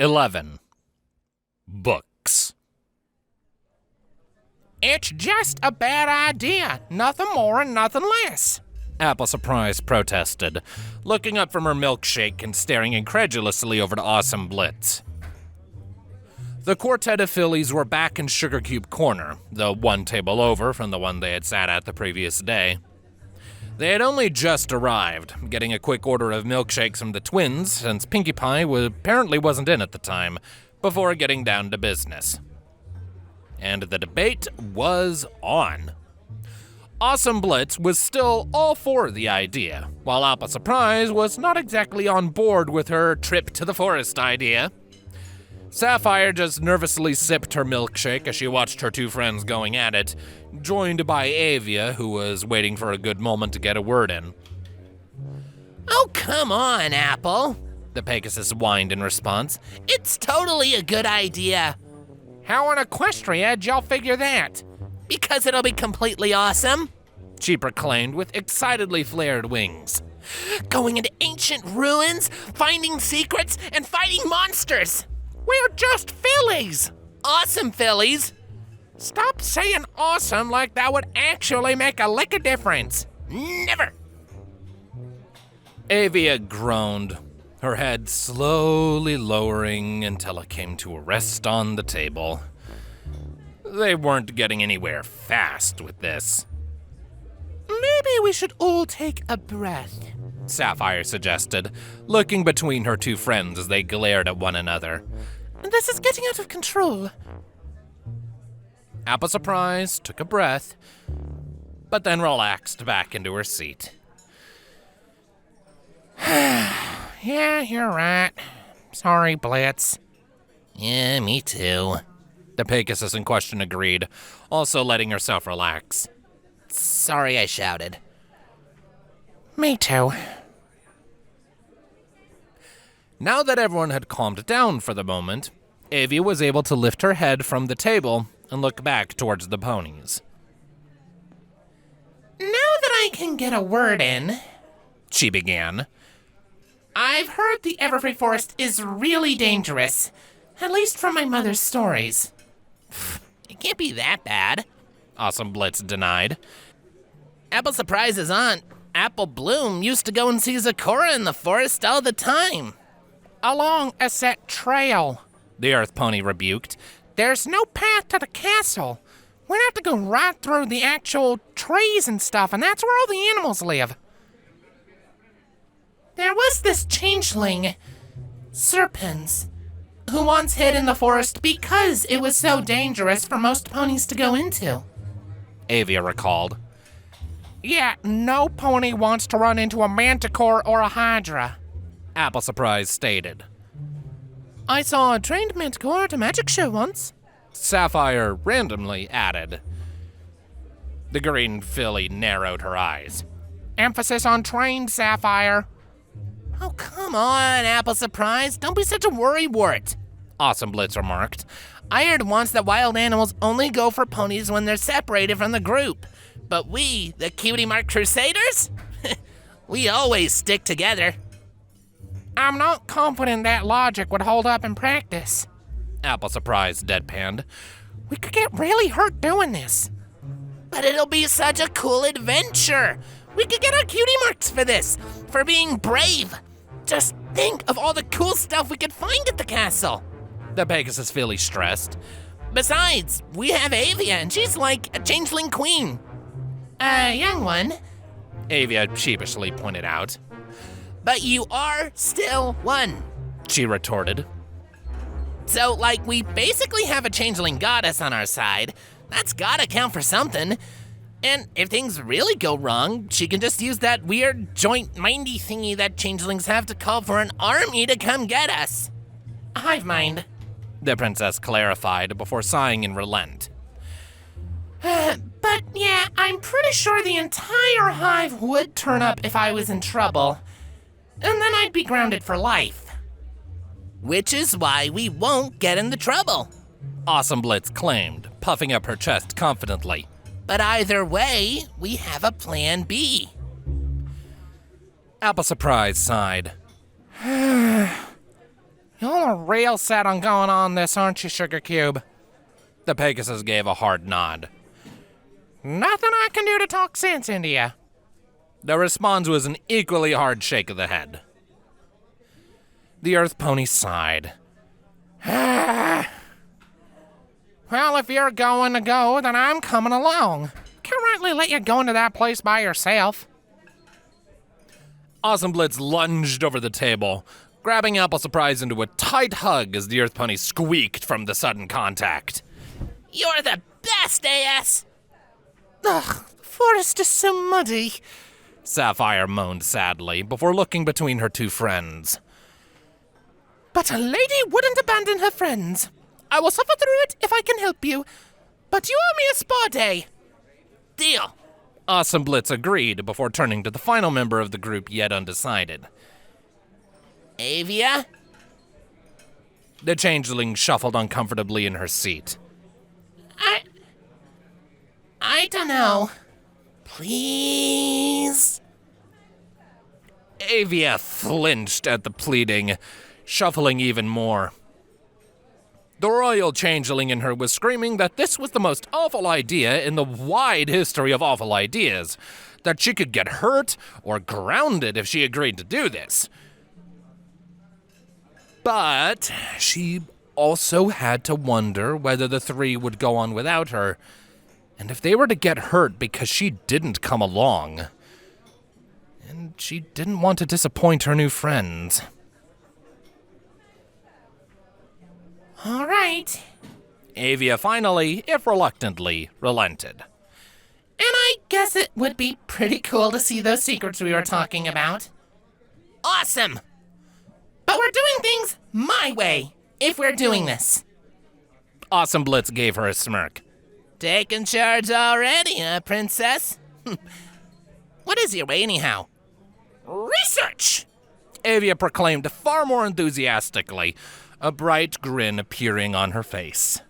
11. Books. It's just a bad idea. Nothing more and nothing less. Apple Surprise protested, looking up from her milkshake and staring incredulously over to Awesome Blitz. The quartet of fillies were back in Sugarcube Corner, though one table over from the one they had sat at the previous day. They had only just arrived, getting a quick order of milkshakes from the twins, since Pinkie Pie apparently wasn't in at the time, before getting down to business. And the debate was on. Awesome Blitz was still all for the idea, while Apple Surprise was not exactly on board with her trip to the forest idea. Sapphire just nervously sipped her milkshake as she watched her two friends going at it, joined by Avia, who was waiting for a good moment to get a word in. Oh, come on, Apple, the Pegasus whined in response. It's totally a good idea. How in Equestria did y'all figure that? Because it'll be completely awesome, she proclaimed with excitedly flared wings. Going into ancient ruins, finding secrets, and fighting monsters. We're just fillies. Awesome fillies. Stop saying awesome like that would actually make a lick of difference. Never. Avia groaned, her head slowly lowering until it came to a rest on the table. They weren't getting anywhere fast with this. Maybe we should all take a breath, Sapphire suggested, looking between her two friends as they glared at one another. This is getting out of control. Apple Surprise took a breath, but then relaxed back into her seat. Yeah, you're right. Sorry, Blitz. Yeah, me too. The Pegasus in question agreed, also letting herself relax. Sorry I shouted. Me too. Now that everyone had calmed down for the moment, Avia was able to lift her head from the table and look back towards the ponies. Now that I can get a word in, she began. I've heard the Everfree Forest is really dangerous, at least from my mother's stories. It can't be that bad, Awesome Blitz denied. Apple Surprise's aunt, Apple Bloom, used to go and see Zakora in the forest all the time. Along a set trail, the Earth Pony rebuked. There's no path to the castle. We'd have to go right through the actual trees and stuff, and that's where all the animals live. There was this changeling, Serpens, who once hid in the forest because it was so dangerous for most ponies to go into, Avia recalled. Yeah, no pony wants to run into a manticore or a hydra, Apple Surprise stated. I saw a trained manticore at a magic show once, Sapphire randomly added. The green filly narrowed her eyes. Emphasis on trained, Sapphire. Oh, come on, Apple Surprise. Don't be such a worrywart, Awesome Blitz remarked. I heard once that wild animals only go for ponies when they're separated from the group. But we, the Cutie Mark Crusaders, we always stick together. I'm not confident that logic would hold up in practice, Apple Surprise deadpanned. We could get really hurt doing this. But it'll be such a cool adventure. We could get our cutie marks for this, for being brave. Just think of all the cool stuff we could find at the castle, the Pegasus filly stressed. Besides, we have Avia, and she's like a changeling queen. A young one, Avia sheepishly pointed out. But you are still one, she retorted. So, like, we basically have a changeling goddess on our side. That's gotta count for something. And if things really go wrong, she can just use that weird joint mindy thingy that changelings have to call for an army to come get us. Hive mind, the princess clarified before sighing in relent. But yeah, I'm pretty sure the entire hive would turn up if I was in trouble. And then I'd be grounded for life. Which is why we won't get into trouble, Awesome Blitz claimed, puffing up her chest confidently. But either way, we have a plan B. Apple Surprise sighed. You're real set on going on this, aren't you, Sugarcube? The Pegasus gave a hard nod. Nothing I can do to talk sense into you. The response was an equally hard shake of the head. The Earth Pony sighed. Well, if you're going to go, then I'm coming along. Can't rightly let you go into that place by yourself. Awesome Blitz lunged over the table, grabbing Apple Surprise into a tight hug as the Earth Pony squeaked from the sudden contact. You're the best, AS! Ugh, the forest is so muddy. Sapphire moaned sadly before looking between her two friends. But a lady wouldn't abandon her friends. I will suffer through it if I can help you. But you owe me a spa day. Deal. Awesome Blitz agreed before turning to the final member of the group yet undecided. Avia? The changeling shuffled uncomfortably in her seat. I don't know. Please? Avia flinched at the pleading, shuffling even more. The royal changeling in her was screaming that this was the most awful idea in the wide history of awful ideas, that she could get hurt or grounded if she agreed to do this. But she also had to wonder whether the three would go on without her, and if they were to get hurt because she didn't come along. And she didn't want to disappoint her new friends. All right. Avia finally, if reluctantly, relented. And I guess it would be pretty cool to see those secrets we were talking about. Awesome! But we're doing things my way, if we're doing this. Awesome Blitz gave her a smirk. Taking charge already, princess? What is your way, anyhow? Research! Avia proclaimed far more enthusiastically, a bright grin appearing on her face.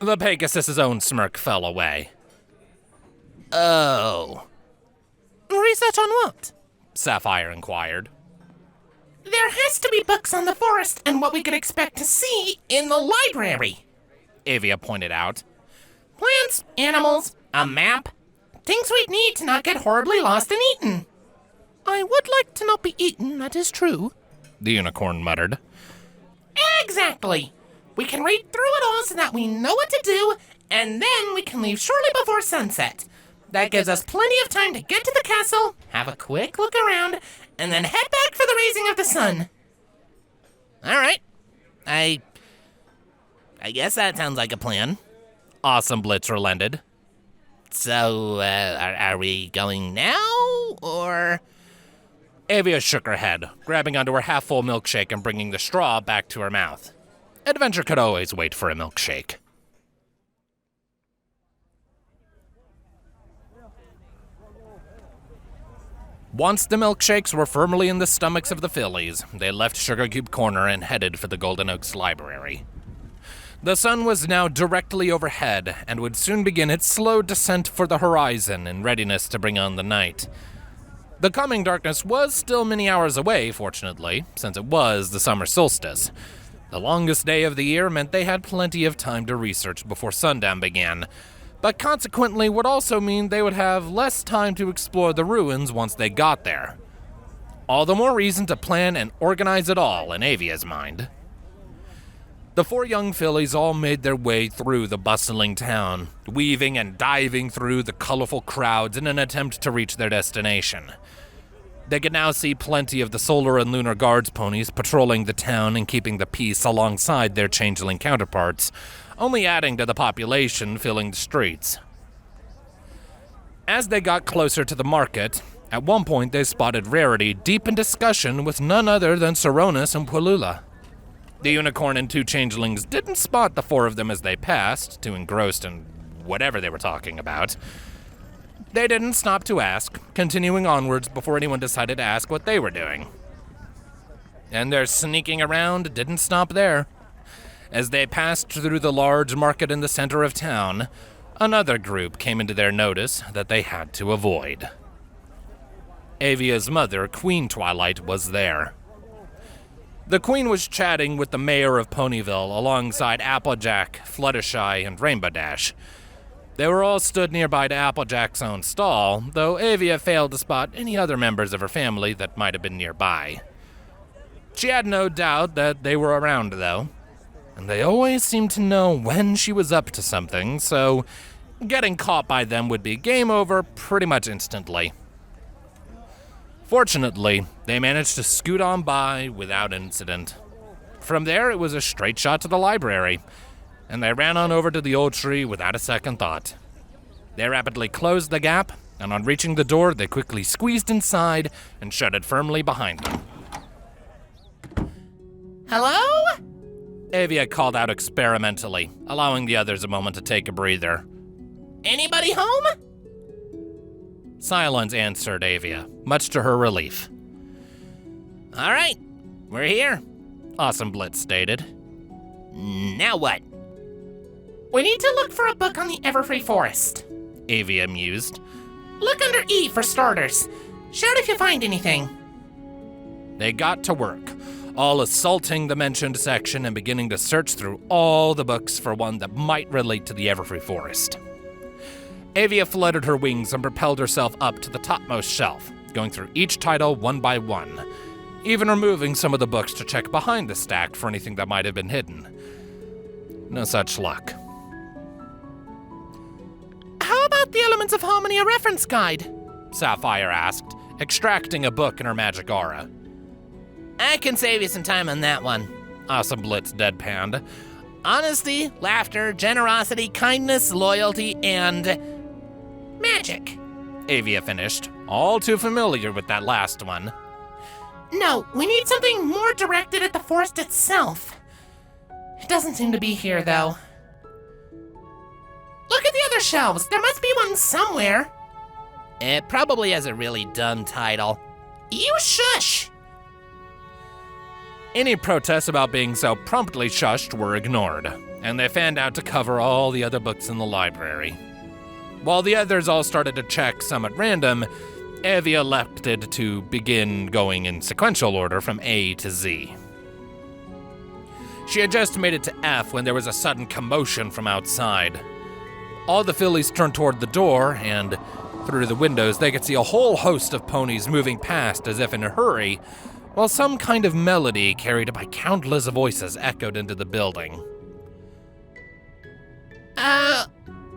The Pegasus's own smirk fell away. Oh. Research on what? Sapphire inquired. There has to be books on the forest and what we could expect to see in the library. Avia pointed out. Plants, animals, a map. Things we'd need to not get horribly lost and eaten. I would like to not be eaten, that is true. The unicorn muttered. Exactly. We can read through it all so that we know what to do, and then we can leave shortly before sunset. That gives us plenty of time to get to the castle, have a quick look around, and then head back for the raising of the sun. All right. I guess that sounds like a plan. Awesome Blitz relented. So, are we going now, or? Avia shook her head, grabbing onto her half-full milkshake and bringing the straw back to her mouth. Adventure could always wait for a milkshake. Once the milkshakes were firmly in the stomachs of the fillies, they left Sugarcube Corner and headed for the Golden Oaks Library. The sun was now directly overhead and would soon begin its slow descent for the horizon in readiness to bring on the night. The coming darkness was still many hours away, fortunately, since it was the summer solstice. The longest day of the year meant they had plenty of time to research before sundown began, but consequently would also mean they would have less time to explore the ruins once they got there. All the more reason to plan and organize it all in Avia's mind. The four young fillies all made their way through the bustling town, weaving and diving through the colorful crowds in an attempt to reach their destination. They could now see plenty of the Solar and Lunar Guards ponies patrolling the town and keeping the peace alongside their changeling counterparts, only adding to the population filling the streets. As they got closer to the market, at one point they spotted Rarity deep in discussion with none other than Saronis and Pualula. The unicorn and two changelings didn't spot the four of them as they passed, too engrossed in whatever they were talking about. They didn't stop to ask, continuing onwards before anyone decided to ask what they were doing. And their sneaking around didn't stop there. As they passed through the large market in the center of town, another group came into their notice that they had to avoid. Avia's mother, Queen Twilight, was there. The Queen was chatting with the mayor of Ponyville alongside Applejack, Fluttershy, and Rainbow Dash. They were all stood nearby to Applejack's own stall, though Avia failed to spot any other members of her family that might have been nearby. She had no doubt that they were around, though, and they always seemed to know when she was up to something, so getting caught by them would be game over pretty much instantly. Fortunately, they managed to scoot on by without incident. From there, it was a straight shot to the library, and they ran on over to the old tree without a second thought. They rapidly closed the gap, and on reaching the door, they quickly squeezed inside and shut it firmly behind them. Hello? Avia called out experimentally, allowing the others a moment to take a breather. Anybody home? Silence answered Avia, much to her relief. All right, we're here. Awesome Blitz stated. Now what? We need to look for a book on the Everfree Forest. Avia mused. Look under E for starters. Shout if you find anything. They got to work, all assaulting the mentioned section and beginning to search through all the books for one that might relate to the Everfree Forest. Avia fluttered her wings and propelled herself up to the topmost shelf, going through each title one by one, even removing some of the books to check behind the stack for anything that might have been hidden. No such luck. How about the Elements of Harmony, a reference guide? Sapphire asked, extracting a book in her magic aura. I can save you some time on that one. Awesome Blitz deadpanned. Honesty, laughter, generosity, kindness, loyalty, and magic. Avia finished, all too familiar with that last one. No, we need something more directed at the forest itself. It doesn't seem to be here, though. Look at the other shelves. There must be one somewhere. It probably has a really dumb title. You shush! Any protests about being so promptly shushed were ignored, and they fanned out to cover all the other books in the library. While the others all started to check some at random, Avia elected to begin going in sequential order from A to Z. She had just made it to F when there was a sudden commotion from outside. All the fillies turned toward the door, and through the windows they could see a whole host of ponies moving past as if in a hurry, while some kind of melody carried by countless voices echoed into the building.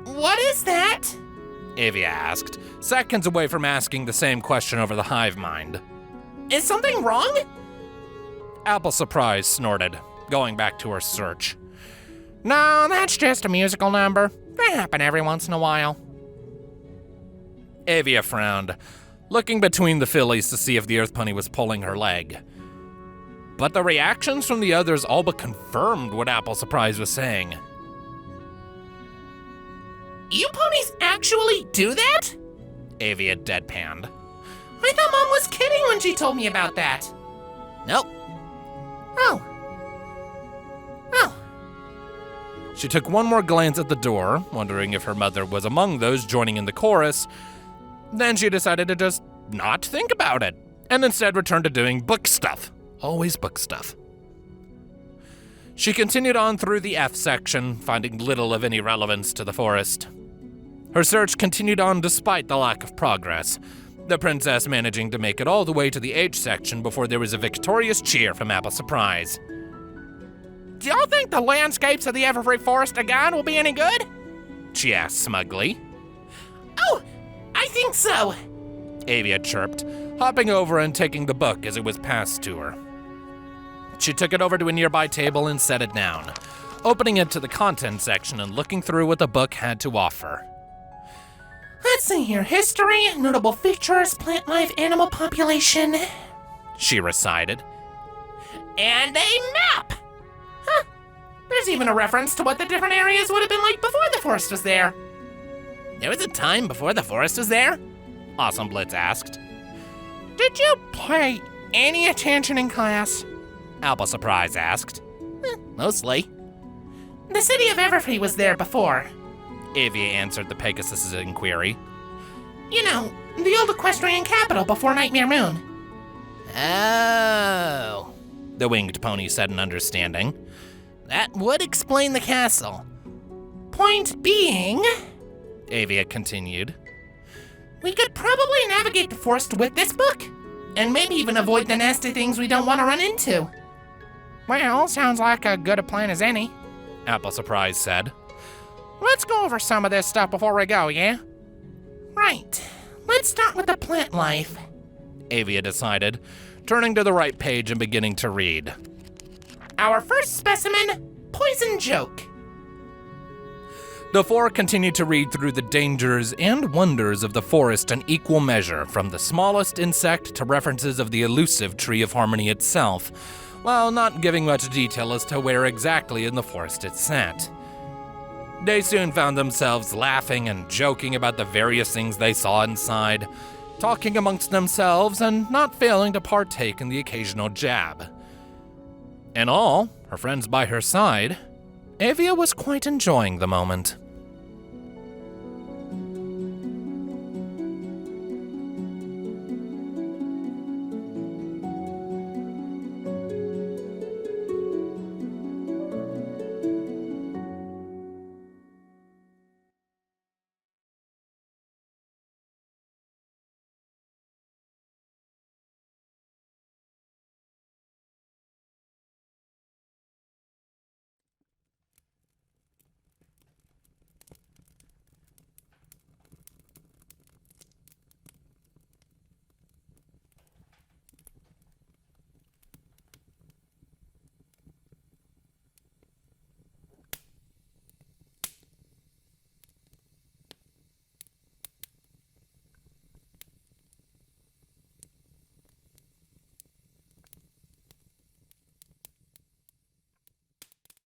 What is that? Avia asked, seconds away from asking the same question over the hive mind. Is something wrong? Apple Surprise snorted, going back to her search. No, that's just a musical number. They happen every once in a while. Avia frowned, looking between the fillies to see if the Earth Pony was pulling her leg. But the reactions from the others all but confirmed what Apple Surprise was saying. You ponies actually do that? Avia deadpanned. I thought Mom was kidding when she told me about that. Nope. Oh. She took one more glance at the door, wondering if her mother was among those joining in the chorus. Then she decided to just not think about it, and instead returned to doing book stuff. Always book stuff. She continued on through the F section, finding little of any relevance to the forest. Her search continued on despite the lack of progress, the princess managing to make it all the way to the H section before there was a victorious cheer from Apple Surprise. Do y'all think the landscapes of the Everfree Forest again will be any good? She asked smugly. Oh, I think so. Avia chirped, hopping over and taking the book as it was passed to her. She took it over to a nearby table and set it down, opening it to the content section and looking through what the book had to offer. Let's see here. History, notable features, plant life, animal population. She recited. And a map! Huh. There's even a reference to what the different areas would have been like before the forest was there. There was a time before the forest was there? Awesome Blitz asked. Did you pay any attention in class? Apple Surprise asked. Mostly. The city of Everfree was there before. Avia answered the Pegasus's inquiry. You know, the old equestrian capital before Nightmare Moon. Oh. the winged pony said in understanding. That would explain the castle. Point being, Avia continued. we could probably navigate the forest with this book, and maybe even avoid the nasty things we don't want to run into. Well, sounds like a good a plan as any. Apple Surprise said. Let's go over some of this stuff before we go, yeah? Right. Let's start with the plant life. Avia decided, turning to the right page and beginning to read. Our first specimen, Poison Joke. The four continued to read through the dangers and wonders of the forest in equal measure, from the smallest insect to references of the elusive Tree of Harmony itself, while not giving much detail as to where exactly in the forest it sat. They soon found themselves laughing and joking about the various things they saw inside, talking amongst themselves and not failing to partake in the occasional jab. In all, her friends by her side, Avia was quite enjoying the moment.